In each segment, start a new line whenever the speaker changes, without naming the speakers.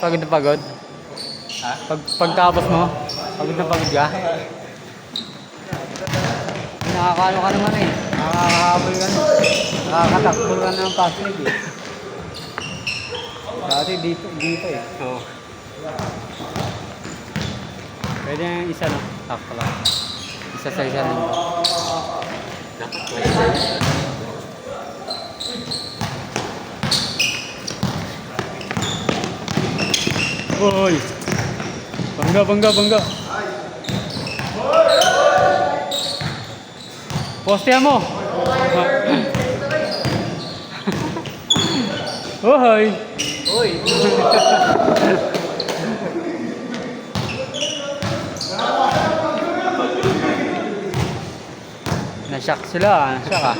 Pagod na pagod?
Ha?
Pagtapos mo? Pagod na pagod ka? Nakakano ka naman eh. Nakakahabol ka na. Nakakatakbol ka na ng paslig eh. Dati dito eh.
Oo.
Pwede yung isa no? Takpa lang. Isa sa isa lang.
Dapat twice.
Hoy! Bangga! Postehan mo! Hoy!
Uy!
Nashock sila, nashock ah.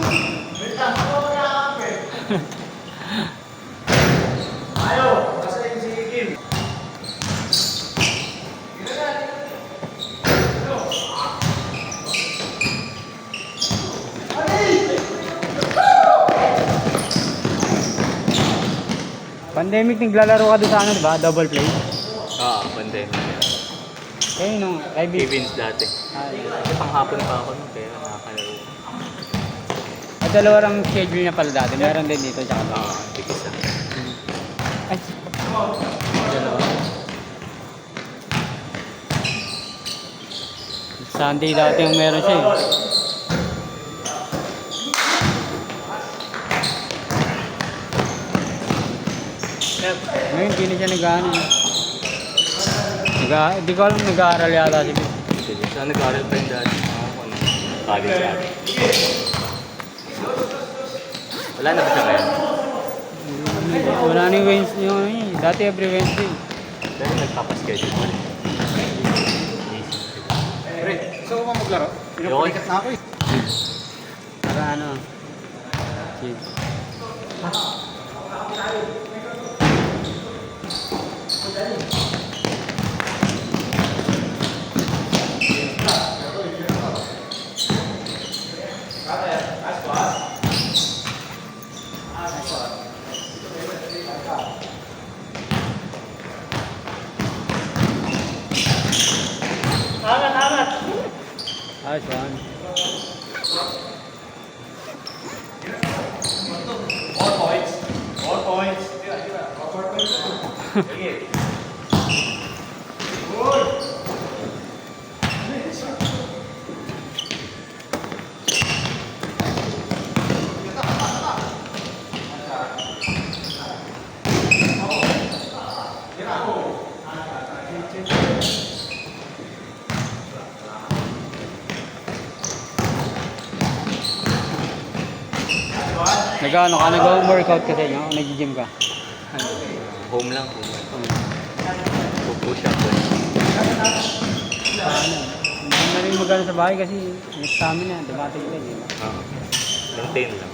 Pandemic naglalaro ka doon sa ano, di ba? Double play.
Oo, pandemic.
Kaya nung
Events dati.
Ay,
Kasi panghapon pa ako nun, kaya nakakalaro.
dalawa lang schedule niya pala dati. Meron din dito, tsaka ba?
Oo, tikis na.
Ay, dalawa. Sunday dati yung meron siya eh. Ngayon, hindi na siya nag-ano. Hindi ko alam nag-aaral yata si Bill.
Sige, saan nag-aaral pa yung dati? Ano? College dati. Wala na ba siya ngayon?
Wala na yung Wednesday. Yung, ano yun, dati every Wednesday.
Pero nagpapaschedule pa rin.
Pre, gusto ko ba maglaro? Pinapalikat na ako eh.
Para ano. Sige. Ayos yan.
All points. Sige.
Nag-ano ka? Nag-workout ka sa inyo? O nag-gym ka?
Home lang. Pupush up.
Ano? Hindi na rin magano sa bahay kasi may stamina. Dumating ka eh.
Oo. Maintain lang.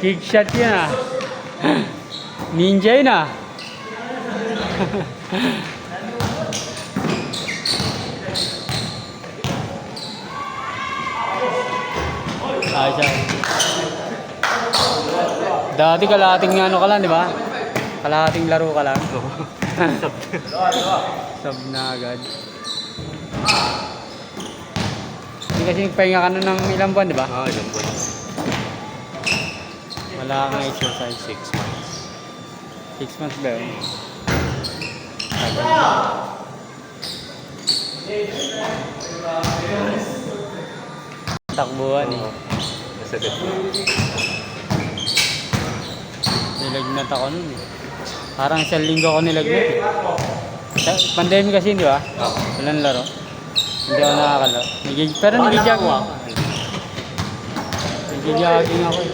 Kick shot yan ah. Ninja yun ah. Ayos yan. Dati kalahating ano ka lang, di ba? Kalahating laro ka lang. Sub na agad. Hindi kasi nagpahinga ka na ng ilang buwan, di ba?
Oo, ilang buwan.
Wala kang exercise.
6 months.
6 months ba yun? Takbuhan eh.
Nasagad mo.
Nilagnat ako nun eh. Parang isang linggo ako nilagnat eh. Pandemic kasi, di ba?
Oo.
Walang laro. Hindi ako nakakalaro. Pero nagijag mo. Nag-jogging ako eh.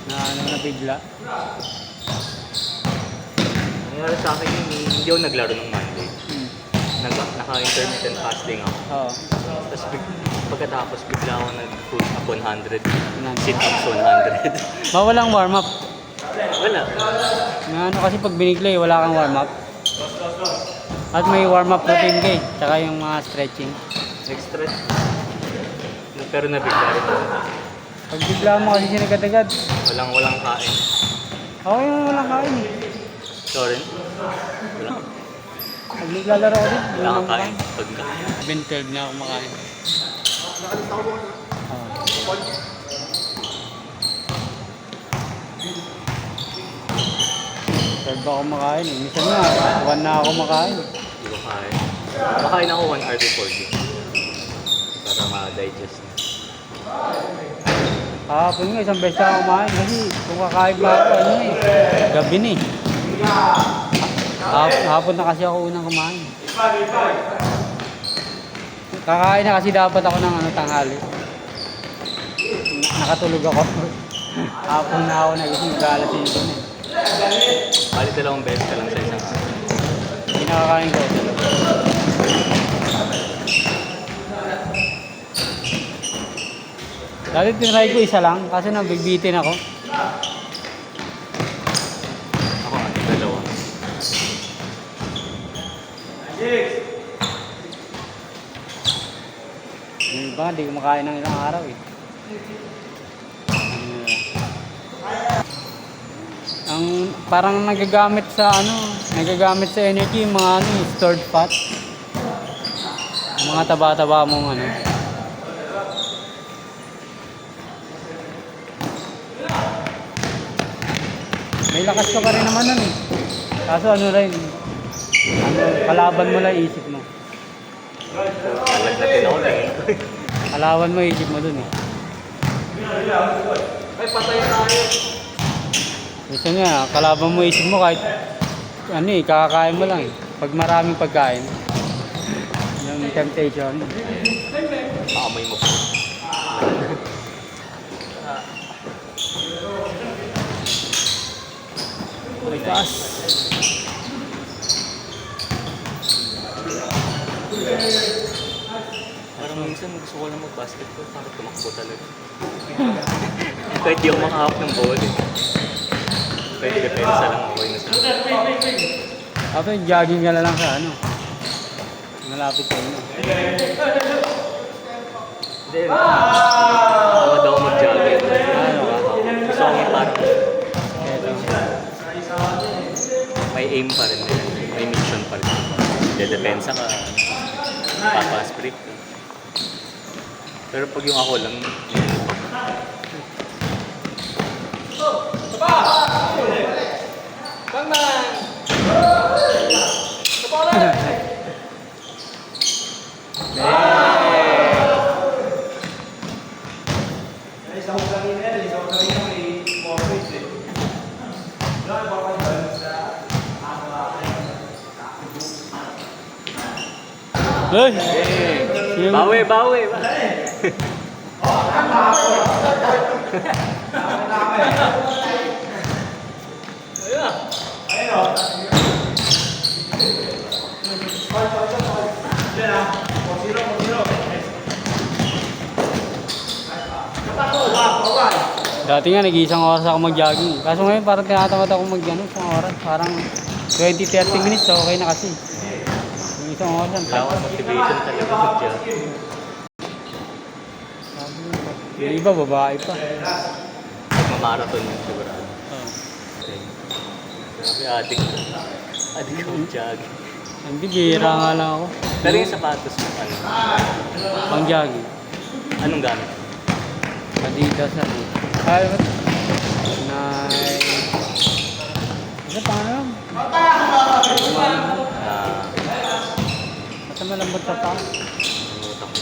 Na bigla.
Nangyari sa akin yun, hindi ako naglaro ng Monday.
Hmm.
Naka-intermittent fasting ako.
Oo.
Tapos pagkatapos bigla ako nag-push up 100.
100.
Sit-ups 100.
Walang warm up.
Wala.
Na ano kasi pag binigla eh, wala kang warm up. At may warm up routine ka eh. Tsaka yung mga stretching.
Nag-stretch. Pero nabigla rin ako.
Pag bigla mo kasi sinagad-agad.
Walang kain.
Ako yung walang kain eh.
Sorry. Wala.
Pag naglalaro ko din,
Wala
walang
kang kain.
kain.
Pagka.
Ben 12 na ako makain. Third ako makain eh. Minsan nga, 1 na ako makain.
Hindi ko kain. Makain ako 1 hour before game. Para ma-digest niya.
Kahapon nga, isang beses ako kumain kasi kung kakain pa ako, ano eh, gabi na eh. Hapon na kasi ako unang kumain. Kakain na kasi dapat ako ng tanghali. Nakatulog ako. Hapon na ako nagising, mag-aalasin ko na eh.
Bali 2 beses ka lang sa isang araw.
Hindi nakakain ko. Dati tinry ko isa lang kasi nabigbitin ako.
Ako nga, 2.
Yung iba, hindi ko makain ng ilang araw eh. Ang parang nagagamit sa energy yung mga stored fat. Mga taba-taba mong ano. May lakas ka pa rin naman nun eh. Kaso ano rin, kalaban mo lang isip mo.
Nalagnatin ako lang eh.
Kalaban mo isip mo dun eh.
Ay, patay tayo.
Gusto niya, kalaban mo isip mo kahit ano eh, kakakain mo lang eh. Pag maraming pagkain, yung temptation.
Paamoy mo po.
Likas.
Parang minsan gusto ko lang mag-basketball para tumakbo talaga. Kahit di ako makahawak ng ball eh. Kahit depensa lang ako yun sa
Tapos jogging ka na lang sa ano. Malapit ka na.
Hindi. Tawad ako mag-jogging.
Ano ka?
Gusto ko parang
Eto.
may aim pa rin din. May mission pa rin. Dedepensa ka. Papa-sprint. Pero pag yung ako lang,
Hey! Sino-
bawi!
Dati nga, nag-iisang oras ako mag-jogging. Kaso ngayon, parang tinatamad ako isang oras. Parang 20-30 minutes, okay na kasi. Yung isang oras, ang
Wala akong motivation talaga mag-jogging.
Yung iba, babae pa.
Magmamarathon yun sigurado.
Oh.
Grabe, addict ako mag-jogging.
Hindi, bihira nga lang ako.
Pero yung sapatos mo, ano?
Pang-jogging.
Anong gamit?
Adidas na rin. Ay, ba't? Ano pa nga? Basta malambot sa pa.
Nakalimutan ko.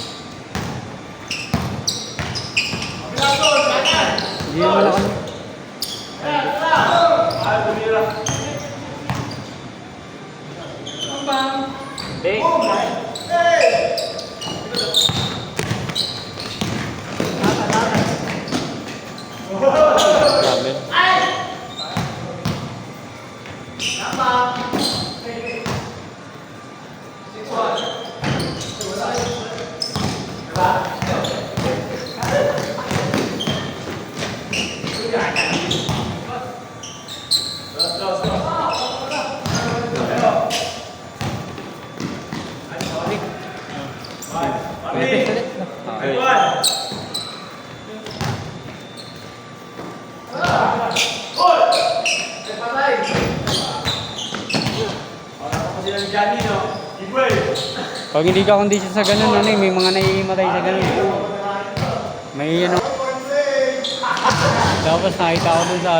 Hindi naman ako.
Hey!
Pilitis ulit.
Okay.
Pag hindi ka kondisyon sa ganun, ano, may mga naiimatay sa ganun. May ano. Tapos nakita ko dun sa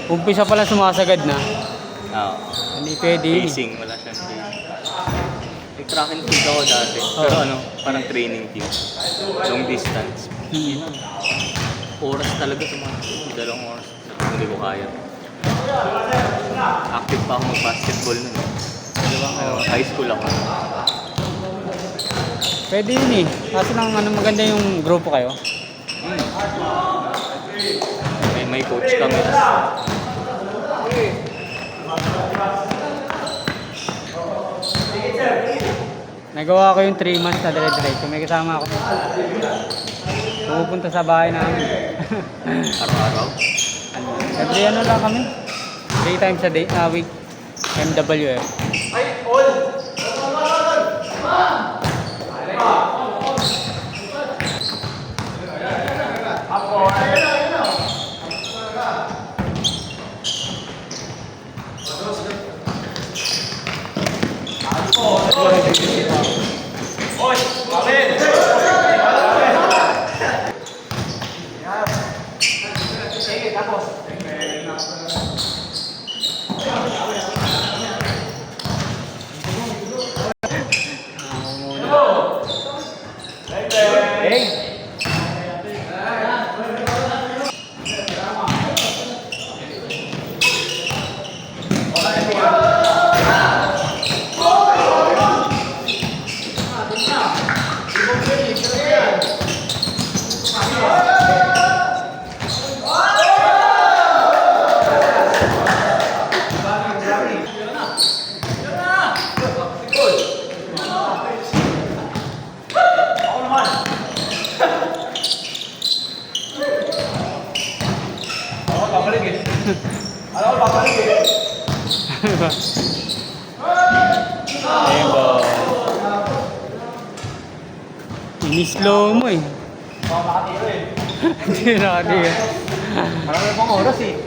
umpisa pala sumasagad na.
Oo.
Hindi pwede.
Pacing, wala siyang pacing. May track and field ako dati. Pero ano, parang training team. Long distance. Oras talaga tumakbo. 2 oras. Hindi ko kaya. Active pa ako mag-basketball nun. High school ako.
Pwede yun eh. Kaso lang ano, maganda yung grupo kayo.
May coach kami.
Nagawa ko yung 3 months na dire-diretso. May kasama ako. Pupunta sa bahay namin.
Araw-araw.
Every ano lang kami. 3 times a day, week. MWF. Ayun po. Ini-slow mo eh. Hindi nakatira.
Marami pang oras eh.